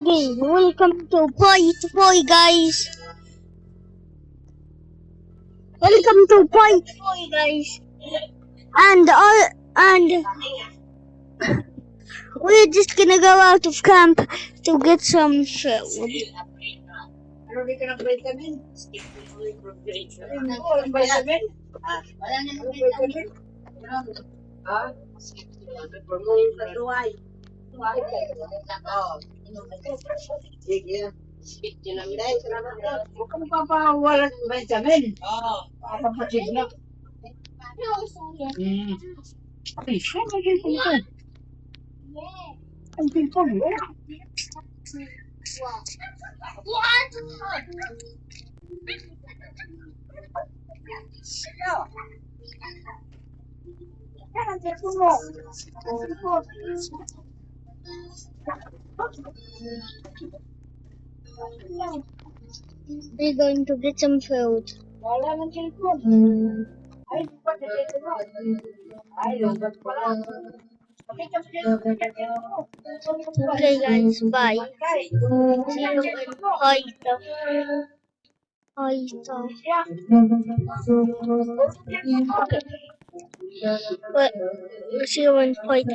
Okay, welcome to Point Boy, guys. Welcome to Point Boy, guys. And we're just gonna go out of camp to get some food. We're going to get some food. Okay, guys, bye. See you in Point. Okay. Well, see you in Point.